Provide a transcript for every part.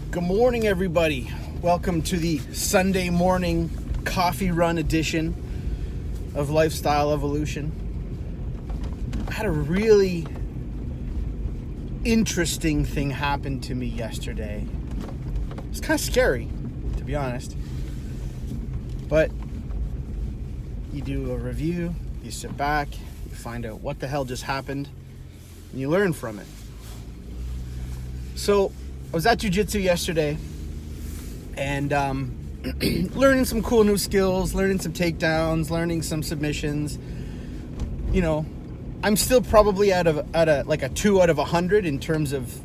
Good morning, everybody. Welcome to the Sunday morning coffee run edition of Lifestyle Evolution. I had a really interesting thing happen to me yesterday. It's kind of scary, to be honest. But you do a review, you sit back, you find out what the hell just happened, and you learn from it. So, I was at jiu-jitsu yesterday and learning some cool new skills, learning some takedowns, learning some submissions. You know, I'm still probably at a 2 out of 100 in terms of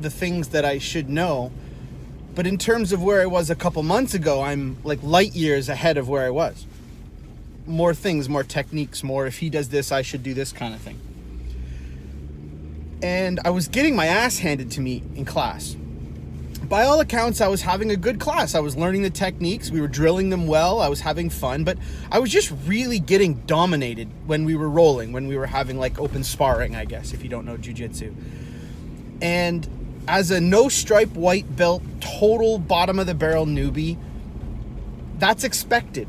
the things that I should know. But in terms of where I was a couple months ago, I'm like light years ahead of where I was. More things, more techniques, more if he does this, I should do this kind of thing. And I was getting my ass handed to me in class. By all accounts, I was having a good class. I was learning the techniques. We were drilling them well. I was having fun, but I was just really getting dominated when we were rolling, when we were having like open sparring, I guess, if you don't know jiu-jitsu. And as a no-stripe white belt, total bottom of the barrel newbie, that's expected.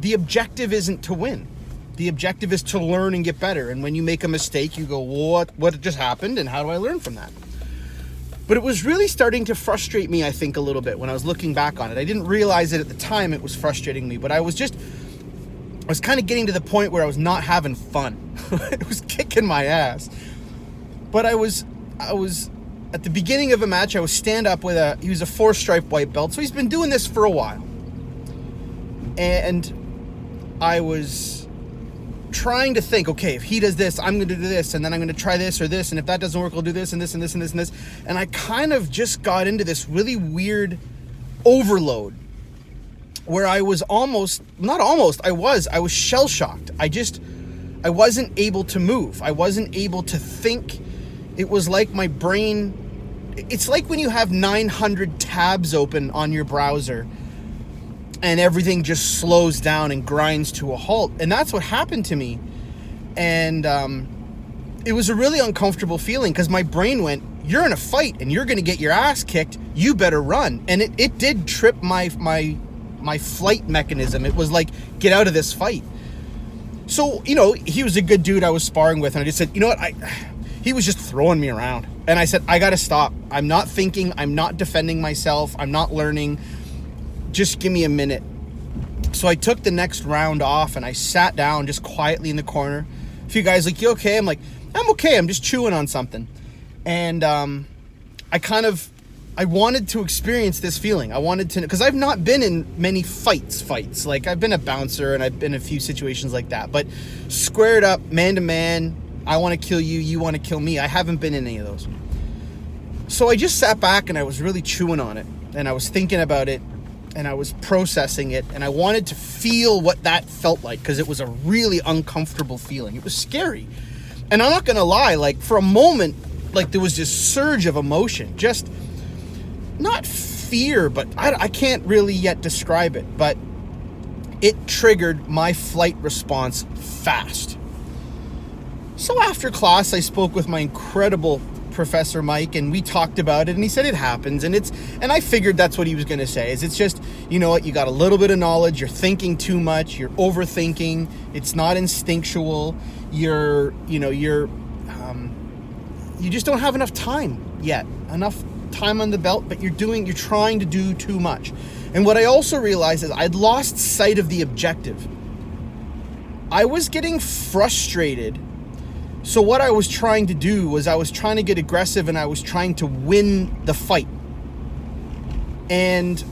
The objective isn't to win. The objective is to learn and get better. And when you make a mistake, you go, what just happened and how do I learn from that? But it was really starting to frustrate me, I think, a little bit when I was looking back on it. I didn't realize it at the time it was frustrating me, but I was kind of getting to the point where I was not having fun. It was kicking my ass. But I was at the beginning of a match, I was stand up with he was a 4-stripe white belt, so he's been doing this for a while. And I was trying to think, okay, if he does this, I'm going to do this, and then I'm going to try this or this, and if that doesn't work, I'll do this and this and this and this and this. And I kind of just got into this really weird overload where I was I was shell-shocked. I wasn't able to move. I wasn't able to think. It was like my brain, it's like when you have 900 tabs open on your browser and everything just slows down and grinds to a halt. And that's what happened to me. And it was a really uncomfortable feeling because my brain went, you're in a fight and you're going to get your ass kicked. You better run. And it did trip my flight mechanism. It was like, get out of this fight. So, you know, he was a good dude I was sparring with. And I just said, you know what? He was just throwing me around. And I said, I got to stop. I'm not thinking. I'm not defending myself. I'm not learning. Just give me a minute. So I took the next round off and I sat down just quietly in the corner. A few guys like, you okay? I'm like, I'm okay. I'm just chewing on something. And I wanted to experience this feeling. I wanted to, because I've not been in many fights. Like I've been a bouncer and I've been in a few situations like that. But squared up, man to man, I want to kill you, you want to kill me. I haven't been in any of those. So I just sat back and I was really chewing on it. And I was thinking about it. And I was processing it, and I wanted to feel what that felt like because it was a really uncomfortable feeling. It was scary. And I'm not going to lie, like for a moment, like there was this surge of emotion, just not fear, but I can't really yet describe it, but it triggered my flight response fast. So after class, I spoke with my incredible Professor Mike, and we talked about it, and he said it happens, and I figured that's what he was going to say, is it's just, you know what, you got a little bit of knowledge, you're thinking too much, you're overthinking, it's not instinctual, you just don't have enough time yet, enough time on the belt, but you're trying to do too much. And what I also realized is I'd lost sight of the objective. I was getting frustrated. So what I was trying to do was I was trying to get aggressive and I was trying to win the fight. And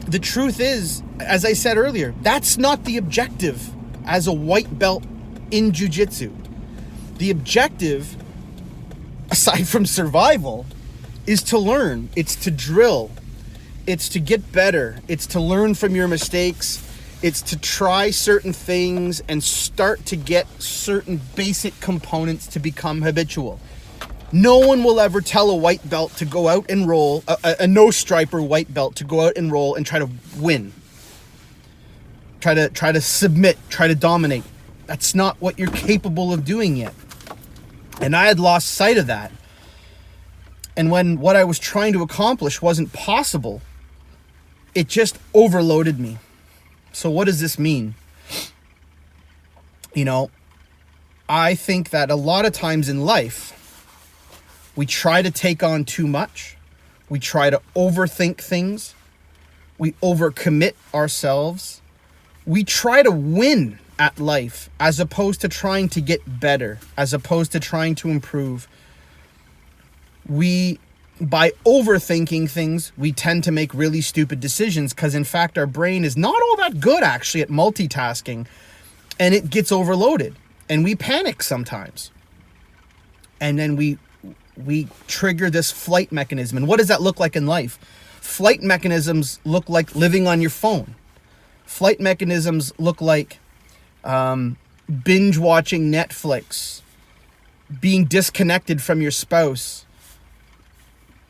the truth is, as I said earlier, that's not the objective as a white belt in jiu-jitsu. The objective, aside from survival, is to learn. It's to drill. It's to get better. It's to learn from your mistakes. It's to try certain things and start to get certain basic components to become habitual. No one will ever tell a white belt to go out and roll, a no-striper white belt to go out and roll and try to win. Try to submit, try to dominate. That's not what you're capable of doing yet. And I had lost sight of that. And when what I was trying to accomplish wasn't possible, it just overloaded me. So what does this mean? You know, I think that a lot of times in life, we try to take on too much. We try to overthink things. We overcommit ourselves. We try to win at life as opposed to trying to get better, as opposed to trying to improve. By overthinking things, we tend to make really stupid decisions because, in fact, our brain is not all that good actually at multitasking, and it gets overloaded, and we panic sometimes. And then we trigger this flight mechanism. And what does that look like in life? Flight mechanisms look like living on your phone. Flight mechanisms look like binge watching Netflix, being disconnected from your spouse,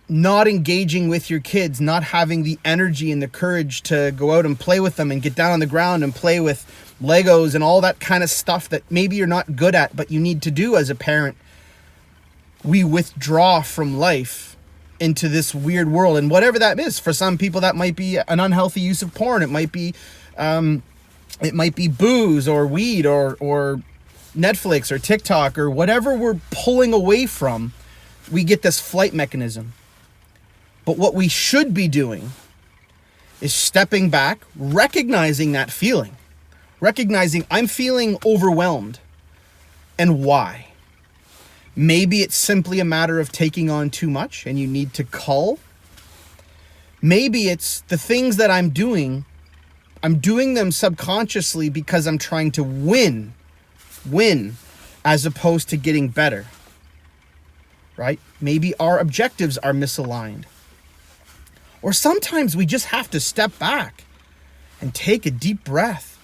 not engaging with your kids, not having the energy and the courage to go out and play with them and get down on the ground and play with Legos and all that kind of stuff that maybe you're not good at, but you need to do as a parent. We withdraw from life into this weird world, and whatever that is. For some people, that might be an unhealthy use of porn. It might be booze or weed or Netflix or TikTok or whatever we're pulling away from. We get this flight mechanism. But what we should be doing is stepping back, recognizing that feeling, recognizing I'm feeling overwhelmed, and why. Maybe it's simply a matter of taking on too much and you need to cull. Maybe it's the things that I'm doing them subconsciously because I'm trying to win as opposed to getting better, right? Maybe our objectives are misaligned. Or sometimes we just have to step back and take a deep breath.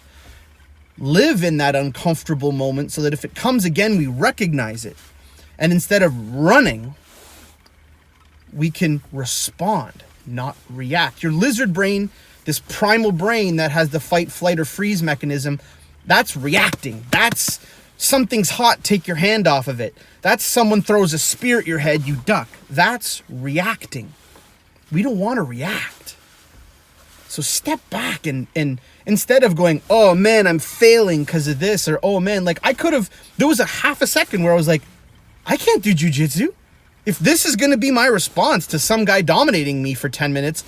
Live in that uncomfortable moment so that if it comes again, we recognize it. And instead of running, we can respond, not react. Your lizard brain, this primal brain that has the fight, flight, or freeze mechanism, that's reacting. That's something's hot, take your hand off of it. That's someone throws a spear at your head, you duck. That's reacting. We don't want to react. So step back and instead of going, oh man, I'm failing because of this, or oh man, like there was a half a second where I was like, I can't do jujitsu. If this is going to be my response to some guy dominating me for 10 minutes,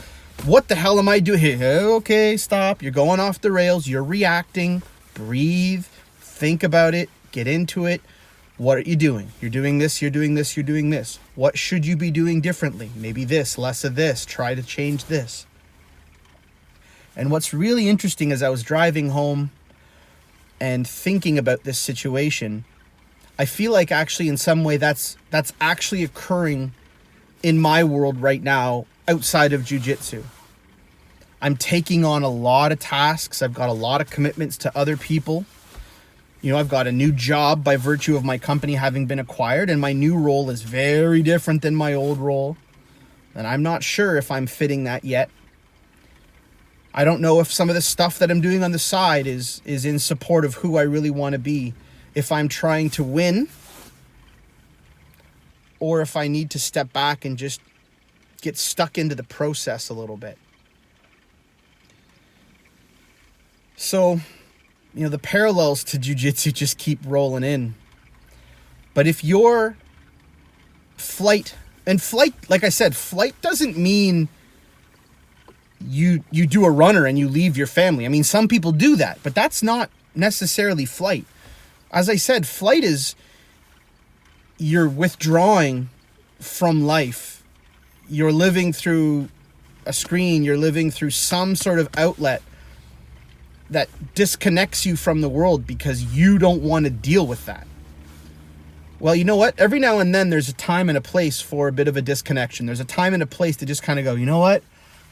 what the hell am I doing here? Okay, stop. You're going off the rails. You're reacting. Breathe. Think about it. Get into it. What are you doing? You're doing this, you're doing this, you're doing this. What should you be doing differently? Maybe this, less of this. Try to change this. And what's really interesting as I was driving home and thinking about this situation, I feel like actually in some way that's actually occurring in my world right now outside of jiu-jitsu. I'm taking on a lot of tasks. I've got a lot of commitments to other people. You know, I've got a new job by virtue of my company having been acquired, and my new role is very different than my old role. And I'm not sure if I'm fitting that yet. I don't know if some of the stuff that I'm doing on the side is in support of who I really want to be. If I'm trying to win, or if I need to step back and just get stuck into the process a little bit. So, you know, the parallels to jiu-jitsu just keep rolling in. But if your flight, like I said, flight doesn't mean you do a runner and you leave your family. I mean, some people do that, but that's not necessarily flight. As I said, flight is you're withdrawing from life. You're living through a screen. You're living through some sort of outlet that disconnects you from the world because you don't want to deal with that. Well, you know what? Every now and then there's a time and a place for a bit of a disconnection. There's a time and a place to just kind of go, you know what?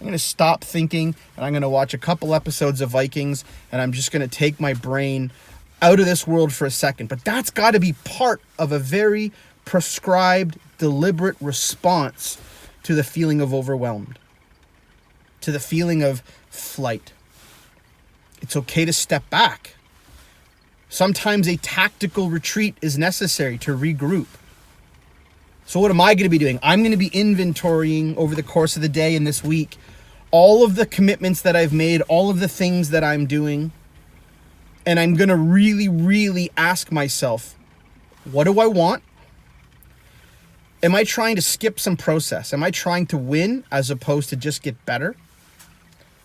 I'm going to stop thinking and I'm going to watch a couple episodes of Vikings and I'm just going to take my brain out of this world for a second. But that's got to be part of a very prescribed, deliberate response to the feeling of overwhelmed, to the feeling of flight. It's okay to step back. Sometimes a tactical retreat is necessary to regroup. So what am I going to be doing? I'm going to be inventorying over the course of the day and this week all of the commitments that I've made, all of the things that I'm doing. And I'm going to really, really ask myself, what do I want? Am I trying to skip some process? Am I trying to win as opposed to just get better?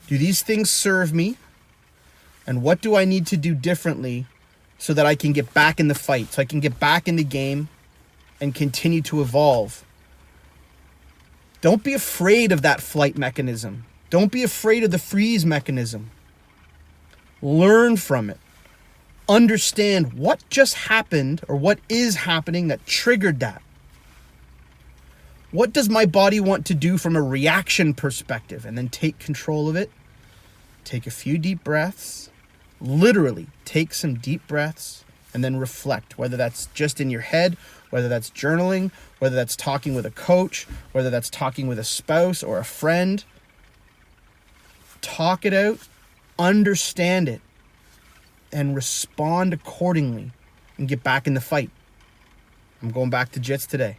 Do these things serve me? And what do I need to do differently so that I can get back in the fight, so I can get back in the game and continue to evolve? Don't be afraid of that flight mechanism. Don't be afraid of the freeze mechanism. Learn from it. Understand what just happened or what is happening that triggered that. What does my body want to do from a reaction perspective? And then take control of it. Take a few deep breaths. Literally take some deep breaths and then reflect, whether that's just in your head, whether that's journaling, whether that's talking with a coach, whether that's talking with a spouse or a friend. Talk it out, understand it, and respond accordingly and get back in the fight. I'm going back to jits today.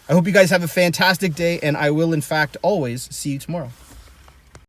I hope you guys have a fantastic day, and I will, in fact, always see you tomorrow.